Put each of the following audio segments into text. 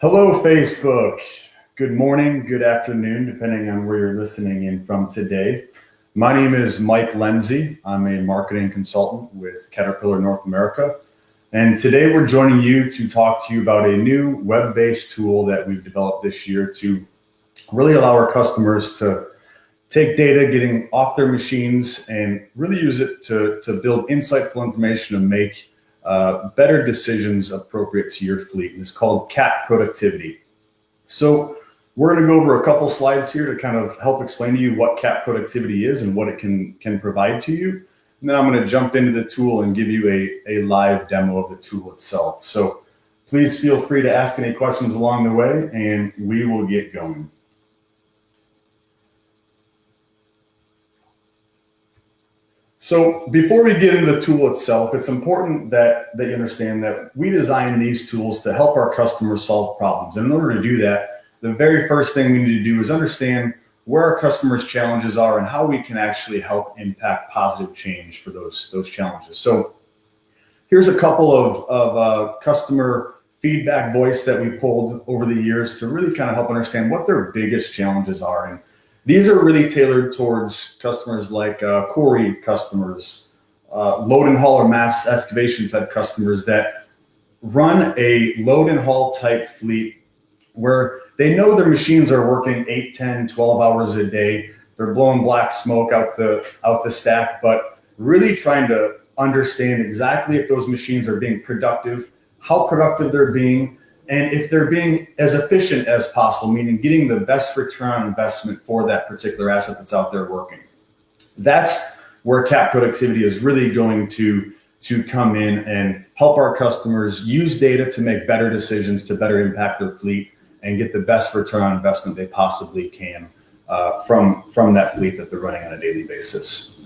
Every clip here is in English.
Hello, Facebook. Good morning, good afternoon, depending on where you're listening in from today. My name is Mike Lenzie. I'm a marketing consultant with Caterpillar North America. And today we're joining you to talk to you about a new web-based tool that we've developed this year to really allow our customers to take data getting off their machines and really use it to build insightful information and make better decisions appropriate to your fleet. And it's called CAT Productivity. So we're going to go over a couple slides here to kind of help explain to you what CAT Productivity is and what it can provide to you. And then I'm going to jump into the tool and give you a live demo of the tool itself. So please feel free to ask any questions along the way, and we will get going. So before we get into the tool itself, it's important that you understand that we design these tools to help our customers solve problems. And in order to do that, the very first thing we need to do is understand where our customers' challenges are and how we can actually help impact positive change for those challenges. So here's a couple of customer feedback voice that we pulled over the years to really kind of help understand what their biggest challenges are. And these are really tailored towards customers like quarry customers, load and haul or mass excavation type customers that run a load and haul type fleet where they know their machines are working 8, 10, 12 hours a day. They're blowing black smoke out the stack, but really trying to understand exactly if those machines are being productive, how productive they're being, and if they're being as efficient as possible, meaning getting the best return on investment for that particular asset that's out there working. That's where CAT Productivity is really going to come in and help our customers use data to make better decisions, to better impact their fleet and get the best return on investment they possibly can from that fleet that they're running on a daily basis.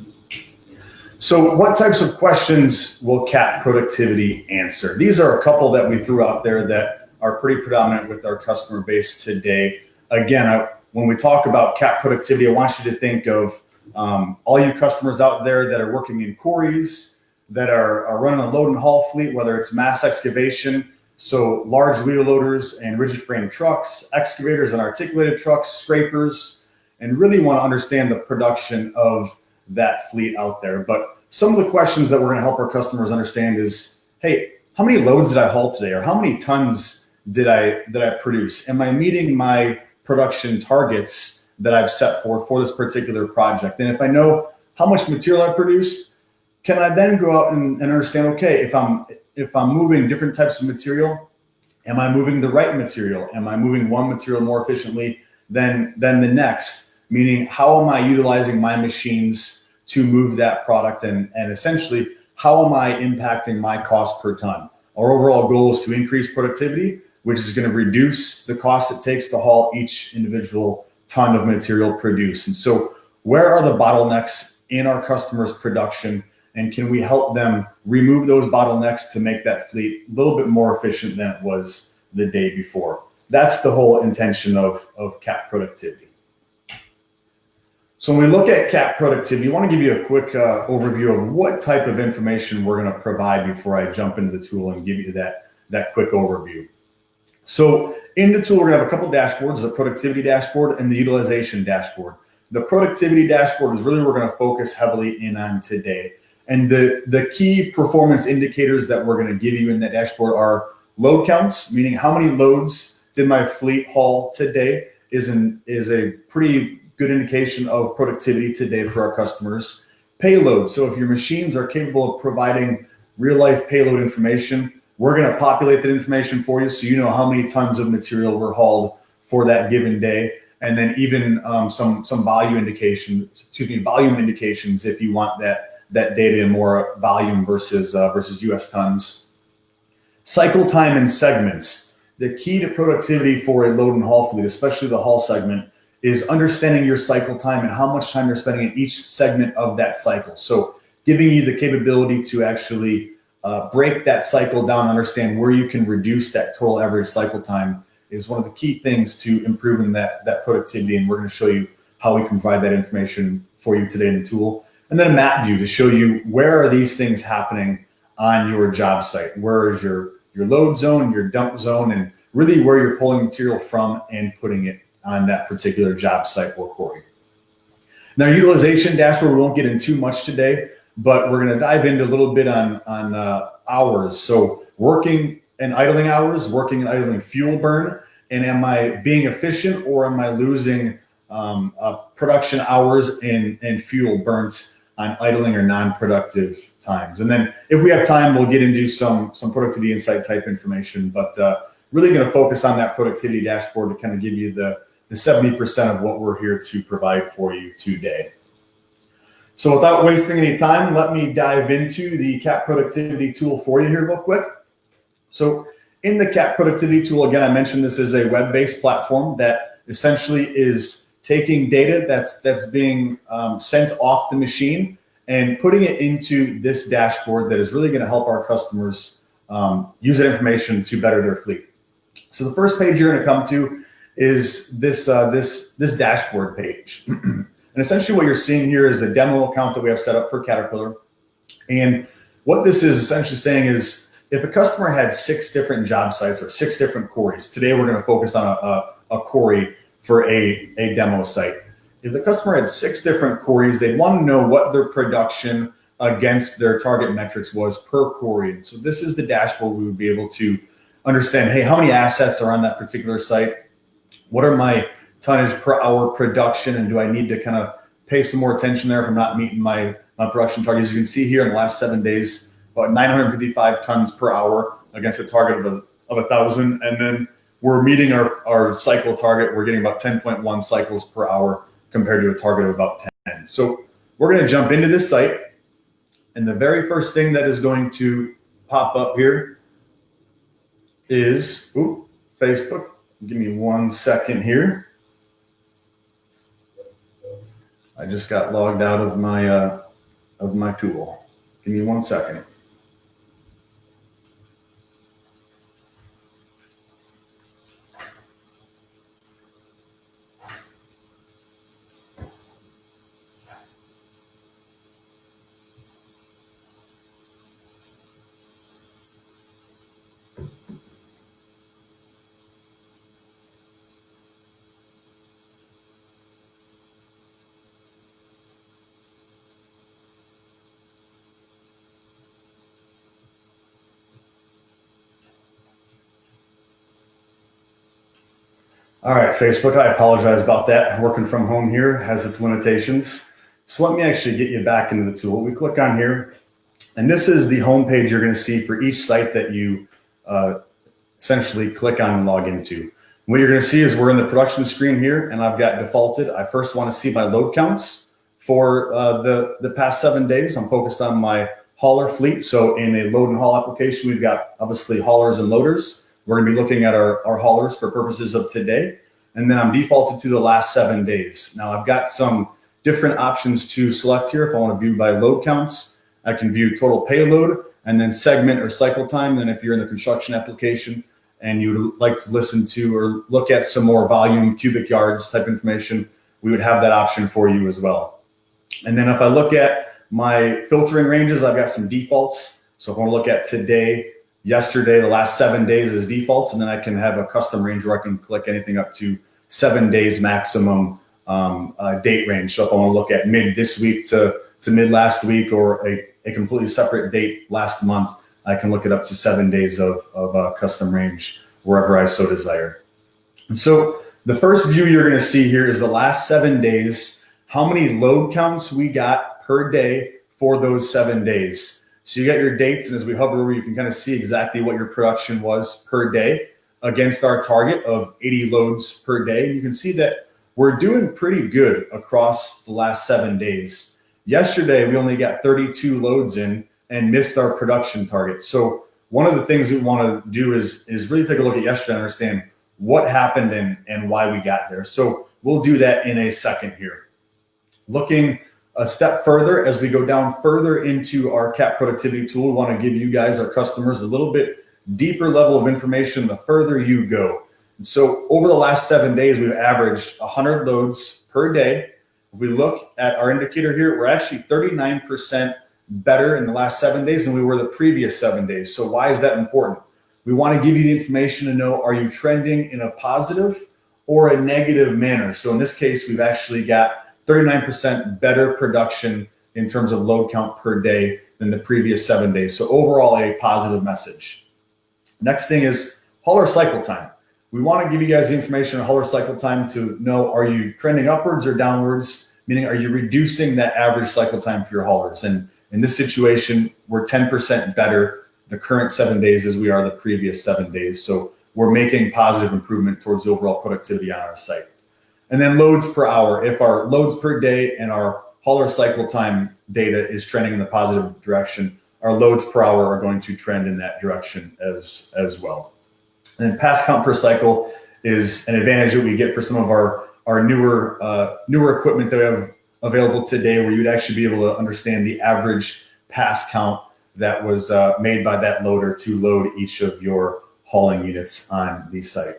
So what types of questions will CAT Productivity answer? These are a couple that we threw out there that are pretty predominant with our customer base today. Again, when we talk about CAT Productivity, I want you to think of all you customers out there that are working in quarries, that are running a load and haul fleet, whether it's mass excavation, so large wheel loaders and rigid frame trucks, excavators and articulated trucks, scrapers, and really want to understand the production of that fleet out there. But some of the questions that we're going to help our customers understand is, hey, how many loads did I haul today? Or how many tons did I produce? Am I meeting my production targets that I've set forth for this particular project? And if I know how much material I produced, can I then go out and understand, okay, if I'm moving different types of material, am I moving the right material? Am I moving one material more efficiently than the next? Meaning, how am I utilizing my machines to move that product? And essentially, how am I impacting my cost per ton? Our overall goal is to increase productivity, which is going to reduce the cost it takes to haul each individual ton of material produced. And so where are the bottlenecks in our customers' production? And can we help them remove those bottlenecks to make that fleet a little bit more efficient than it was the day before? That's the whole intention of CAT Productivity. So when we look at CAT Productivity, I want to give you a quick overview of what type of information we're going to provide before I jump into the tool and give you that quick overview. So in the tool, we're going to have a couple dashboards, the productivity dashboard and the utilization dashboard. The productivity dashboard is really what we're going to focus heavily in on today. And the key performance indicators that we're going to give you in that dashboard are load counts, meaning how many loads did my fleet haul today is a pretty good indication of productivity today for our customers. Payload, so if your machines are capable of providing real life payload information, we're going to populate that information for you so you know how many tons of material were hauled for that given day. And then even some volume indications if you want that data in more volume versus US tons. Cycle time and segments. The key to productivity for a load and haul fleet, especially the haul segment, is understanding your cycle time and how much time you're spending in each segment of that cycle. So giving you the capability to actually break that cycle down, understand where you can reduce that total average cycle time is one of the key things to improving that productivity. And we're going to show you how we can provide that information for you today in the tool. And then a map view to show you where are these things happening on your job site. Where is your load zone, your dump zone, and really where you're pulling material from and putting it on that particular job site or quarry. Now, utilization dashboard, we won't get into too much today, but we're going to dive into a little bit on hours. So working and idling hours, working and idling fuel burn, and am I being efficient or am I losing production hours and fuel burnt on idling or non-productive times? And then if we have time, we'll get into some productivity insight type information, but really going to focus on that productivity dashboard to kind of give you the 70% of what we're here to provide for you today. So without wasting any time, let me dive into the CAP productivity tool for you here real quick. So in the CAP productivity tool, again, I mentioned this is a web-based platform that essentially is taking data that's being sent off the machine and putting it into this dashboard that is really going to help our customers use that information to better their fleet. So the first page you're going to come to is this dashboard page. And essentially what you're seeing here is a demo account that we have set up for Caterpillar. And what this is essentially saying is if a customer had 6 different job sites or 6 different quarries, today we're going to focus on a quarry for a demo site. If the customer had 6 different quarries, they'd want to know what their production against their target metrics was per quarry. And so this is the dashboard we would be able to understand, hey, how many assets are on that particular site? What are my tonnage per hour production? And do I need to kind of pay some more attention there if I'm not meeting my production targets? You can see here in the last 7 days, about 955 tons per hour against a target of 1,000. And then we're meeting our cycle target. We're getting about 10.1 cycles per hour compared to a target of about 10. So we're going to jump into this site. And the very first thing that is going to pop up here is Facebook. Give me 1 second here. I just got logged out of my tool. Give me 1 second. All right, Facebook, I apologize about that. Working from home here has its limitations. So let me actually get you back into the tool. We click on here, and this is the home page you're going to see for each site that you essentially click on and log into. What you're going to see is we're in the production screen here, and I've got defaulted. I first want to see my load counts for the past 7 days. I'm focused on my hauler fleet. So in a load and haul application, we've got obviously haulers and loaders. We're going to be looking at our haulers for purposes of today. And then I'm defaulted to the last 7 days. Now I've got some different options to select here. If I want to view by load counts, I can view total payload and then segment or cycle time. Then if you're in the construction application and you would like to listen to or look at some more volume, cubic yards type information, we would have that option for you as well. And then if I look at my filtering ranges, I've got some defaults. So if I want to look at today, yesterday, the last 7 days as defaults, and then I can have a custom range where I can click anything up to 7 days maximum date range. So if I want to look at mid this week to mid last week or a completely separate date last month, I can look it up to 7 days of custom range wherever I so desire. And so the first view you're going to see here is the last 7 days, how many load counts we got per day for those 7 days. So you got your dates, and as we hover over, you can kind of see exactly what your production was per day against our target of 80 loads per day. And you can see that we're doing pretty good across the last 7 days. Yesterday, we only got 32 loads in and missed our production target. So one of the things we want to do is really take a look at yesterday and understand what happened and why we got there. So we'll do that in a second here. Looking a step further, as we go down further into our CAP productivity tool, we want to give you guys, our customers, a little bit deeper level of information the further you go. And so over the last 7 days, we've averaged 100 loads per day. If we look at our indicator here, we're actually 39% better in the last 7 days than we were the previous 7 days. So why is that important? we want to give you the information to know, are you trending in a positive or a negative manner? So in this case, we've actually got 39% better production in terms of load count per day than the previous 7 days. So overall, a positive message. Next thing is hauler cycle time. We want to give you guys the information on hauler cycle time to know, are you trending upwards or downwards? Meaning, are you reducing that average cycle time for your haulers? And in this situation, we're 10% better the current 7 days as we are the previous 7 days. So we're making positive improvement towards the overall productivity on our site. And then loads per hour. If our loads per day and our hauler cycle time data is trending in the positive direction, our loads per hour are going to trend in that direction as well. And then pass count per cycle is an advantage that we get for some of our newer equipment that we have available today, where you'd actually be able to understand the average pass count that was made by that loader to load each of your hauling units on the site.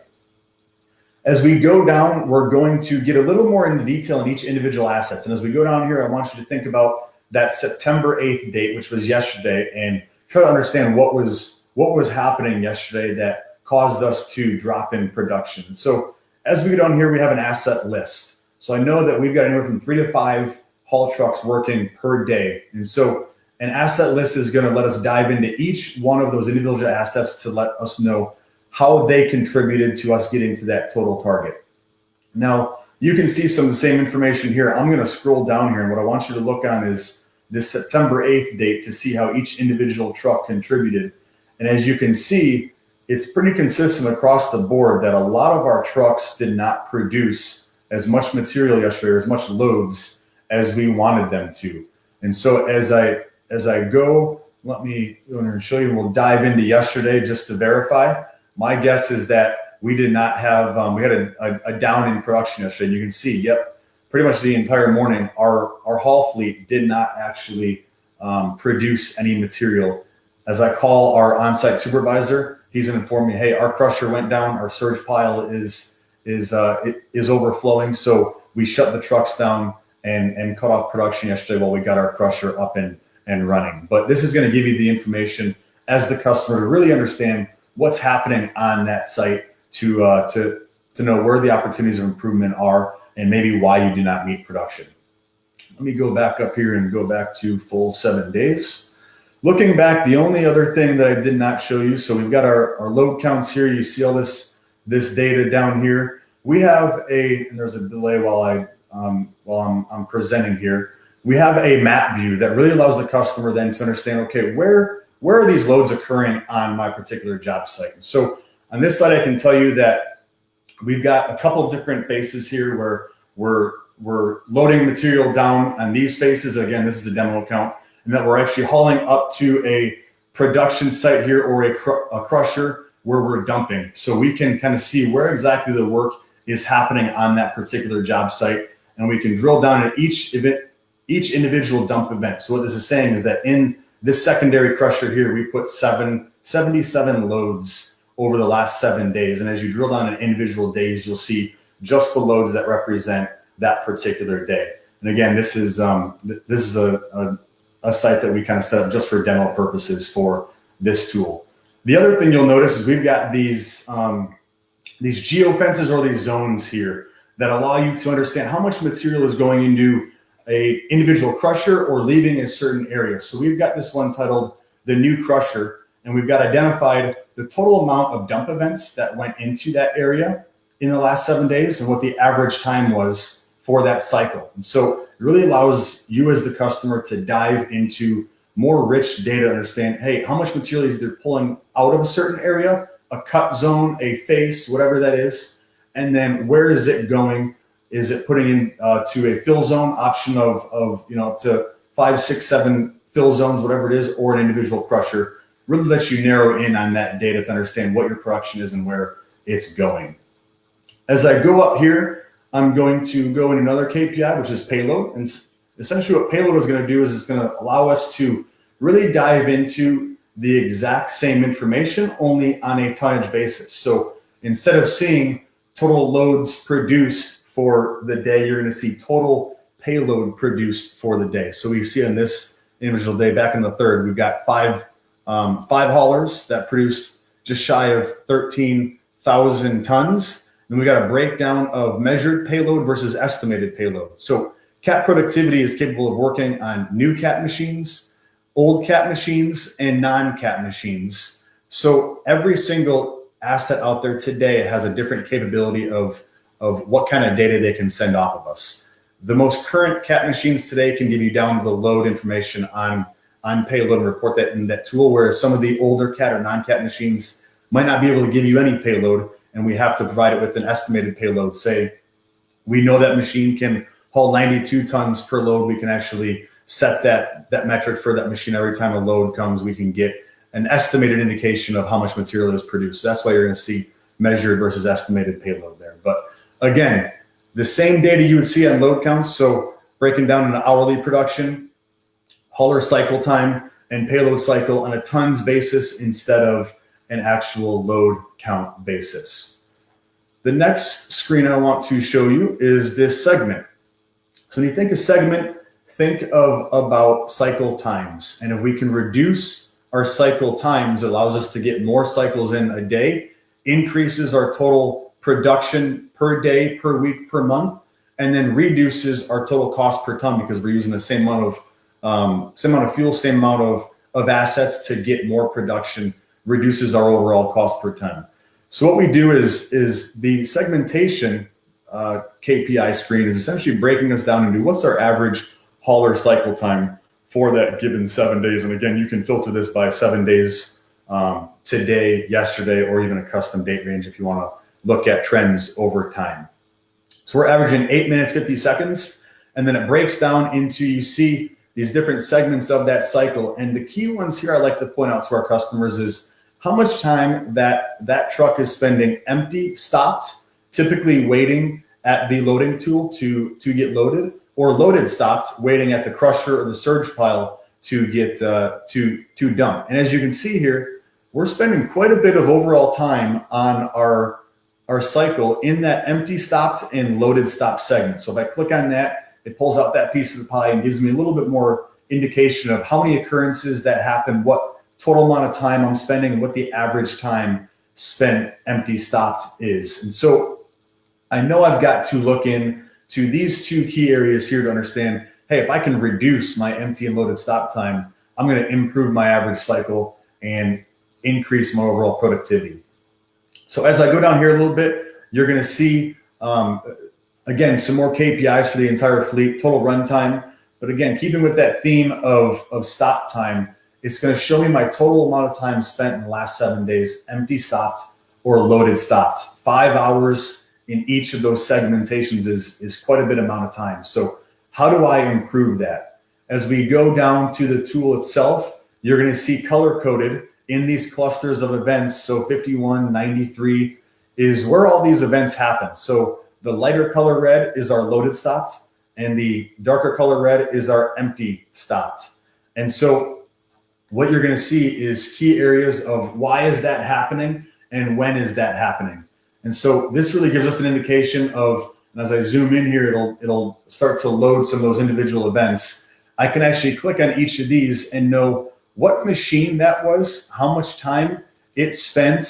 As we go down, we're going to get a little more into detail on each individual assets. And as we go down here, I want you to think about that September 8th date, which was yesterday, and try to understand what was happening yesterday that caused us to drop in production. So as we go down here, we have an asset list. So I know that we've got anywhere from 3 to 5 haul trucks working per day. And so an asset list is going to let us dive into each one of those individual assets to let us know how they contributed to us getting to that total target. Now, you can see some of the same information here. I'm going to scroll down here, and what I want you to look on is this September 8th date to see how each individual truck contributed. And as you can see, it's pretty consistent across the board that a lot of our trucks did not produce as much material yesterday, or as much loads as we wanted them to. And so as I go, let me go and show you, we'll dive into yesterday just to verify. My guess is that we did not have, we had a down in production yesterday. And you can see, yep, pretty much the entire morning, our haul fleet did not actually produce any material. As I call our on-site supervisor, he's going to inform me, hey, our crusher went down, our surge pile is overflowing. So we shut the trucks down and cut off production yesterday while we got our crusher up and running. But this is going to give you the information as the customer to really understand what's happening on that site, to know where the opportunities of improvement are and maybe why you do not meet production. Let me go back up here and go back to full 7 days. Looking back, the only other thing that I did not show you, so we've got our load counts here. You see all this data down here. We have and there's a delay while I'm presenting here. We have a map view that really allows the customer then to understand, okay, where are these loads occurring on my particular job site? So on this side, I can tell you that we've got a couple different faces here where we're loading material down on these faces. Again, this is a demo account, and that we're actually hauling up to a production site here, or a crusher where we're dumping. So we can kind of see where exactly the work is happening on that particular job site, and we can drill down at each individual dump event. So what this is saying is that in this secondary crusher here, we put 77 loads over the last 7 days. And as you drill down in individual days, you'll see just the loads that represent that particular day. And again, this is a site that we kind of set up just for demo purposes for this tool. The other thing you'll notice is we've got these geofences, or these zones here, that allow you to understand how much material is going into a individual crusher or leaving a certain area. So we've got this one titled the new crusher, and we've got identified the total amount of dump events that went into that area in the last 7 days and what the average time was for that cycle. And so it really allows you as the customer to dive into more rich data, understand, hey, how much material is either pulling out of a certain area, a cut zone, a face, whatever that is, and then where is it going? Is it putting in to a fill zone option of up to 5, 6, 7 fill zones, whatever it is, or an individual crusher? Really lets you narrow in on that data to understand what your production is and where it's going. As I go up here, I'm going to go in another KPI, which is payload. And essentially what payload is going to do is it's going to allow us to really dive into the exact same information, only on a tonnage basis. So instead of seeing total loads produced for the day, you're going to see total payload produced for the day. So we see on this individual day, back in the 3rd, we've got five haulers that produced just shy of 13,000 tons. Then we got a breakdown of measured payload versus estimated payload. So Cat Productivity is capable of working on new Cat machines, old Cat machines, and non-Cat machines. So every single asset out there today has a different capability of what kind of data they can send off of us. The most current Cat machines today can give you down to the load information on payload and report that in that tool, whereas some of the older Cat or non-Cat machines might not be able to give you any payload, and we have to provide it with an estimated payload. Say we know that machine can haul 92 tons per load. We can actually set that metric for that machine. Every time a load comes, we can get an estimated indication of how much material is produced. So that's why you're going to see measured versus estimated payload there. But again, the same data you would see on load counts. So breaking down an hourly production, hauler cycle time, and payload cycle on a tons basis instead of an actual load count basis. The next screen I want to show you is this segment. So when you think of segment, think of about cycle times. And if we can reduce our cycle times, it allows us to get more cycles in a day, increases our total production per day, per week, per month, and then reduces our total cost per ton because we're using the same amount of fuel, same amount of assets to get more production, reduces our overall cost per ton. So what we do is the segmentation KPI screen is essentially breaking us down into what's our average hauler cycle time for that given 7 days. And again, you can filter this by 7 days, today, yesterday, or even a custom date range if you want to look at trends over time. So we're averaging 8 minutes, 50 seconds. And then it breaks down into, you see these different segments of that cycle. And the key ones here I like to point out to our customers is how much time that truck is spending empty, stopped, typically waiting at the loading tool to get loaded, or loaded, stopped, waiting at the crusher or the surge pile to get to dump. And as you can see here, we're spending quite a bit of overall time on our cycle in that empty, stopped, and loaded, stopped segment. So if I click on that, it pulls out that piece of the pie and gives me a little bit more indication of how many occurrences that happen, what total amount of time I'm spending, and what the average time spent empty, stopped is. And so I know I've got to look into these two key areas here to understand, hey, if I can reduce my empty and loaded stop time, I'm going to improve my average cycle and increase my overall productivity. So as I go down here a little bit, you're going to see, again, some more KPIs for the entire fleet, total runtime. But again, keeping with that theme of stop time, it's going to show me my total amount of time spent in the last 7 days, empty stopped or loaded stopped. 5 hours in each of those segmentations is quite a bit amount of time. So how do I improve that? As we go down to the tool itself, you're going to see color coded in these clusters of events. So 51, 93 is where all these events happen. So the lighter color red is our loaded stopped, and the darker color red is our empty stopped. And so what you're going to see is key areas of why is that happening and when is that happening. And so this really gives us an indication of, and as I zoom in here, it'll start to load some of those individual events. I can actually click on each of these and know what machine that was, how much time it spent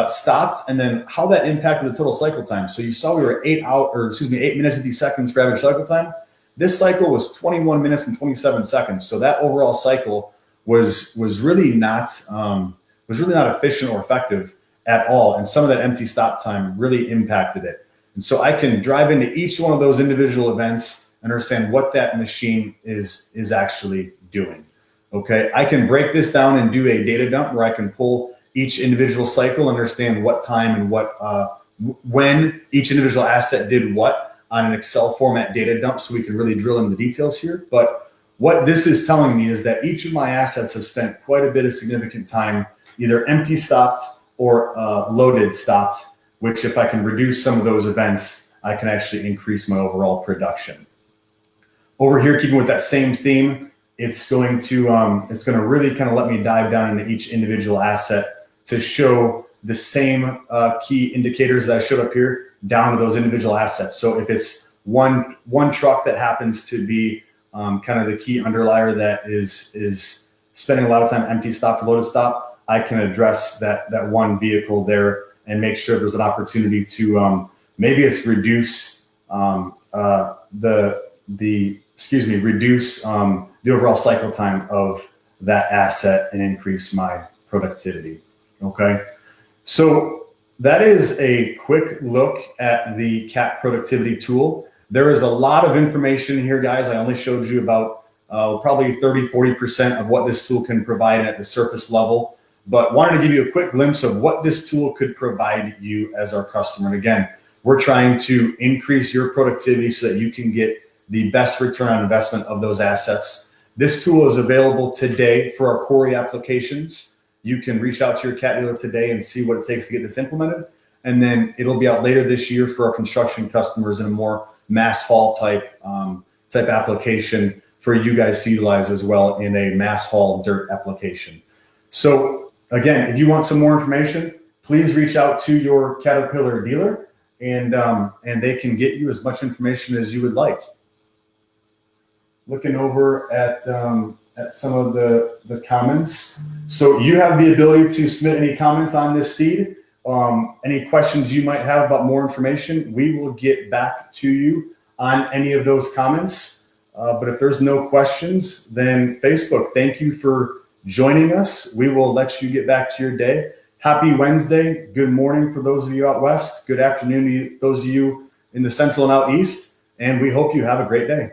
stopped, and then how that impacted the total cycle time. So you saw we were 8 minutes, 50 seconds for average cycle time. This cycle was 21 minutes and 27 seconds. So that overall cycle was really not efficient or effective at all. And some of that empty stop time really impacted it. And so I can drive into each one of those individual events and understand what that machine is actually doing. Okay, I can break this down and do a data dump where I can pull each individual cycle, understand what time and when each individual asset did what on an Excel format data dump, so we can really drill into the details here. But what this is telling me is that each of my assets have spent quite a bit of significant time either empty stopped or loaded stopped, which if I can reduce some of those events, I can actually increase my overall production. Over here, keeping with that same theme, it's going to really kind of let me dive down into each individual asset to show the same key indicators that I showed up here down to those individual assets. So if it's one truck that happens to be kind of the key underlier that is spending a lot of time empty stop to loaded stop, I can address that one vehicle there and make sure there's an opportunity to maybe it's reduce reduce the overall cycle time of that asset and increase my productivity. Okay, so that is a quick look at the CAP productivity tool. There is a lot of information here, guys. I only showed you about probably 30-40% of what this tool can provide at the surface level, but wanted to give you a quick glimpse of what this tool could provide you as our customer. And again, we're trying to increase your productivity so that you can get the best return on investment of those assets. This tool is available today for our Corey applications. You can reach out to your CAT dealer today and see what it takes to get this implemented. And then it'll be out later this year for our construction customers in a more mass haul type application for you guys to utilize as well in a mass haul dirt application. So again, if you want some more information, please reach out to your Caterpillar dealer and they can get you as much information as you would like. Looking over at some of the comments. So you have the ability to submit any comments on this feed. Any questions you might have about more information, we will get back to you on any of those comments. But if there's no questions, then Facebook, thank you for joining us. We will let you get back to your day. Happy Wednesday. Good morning for those of you out west. Good afternoon to those of you in the central and out east. And we hope you have a great day.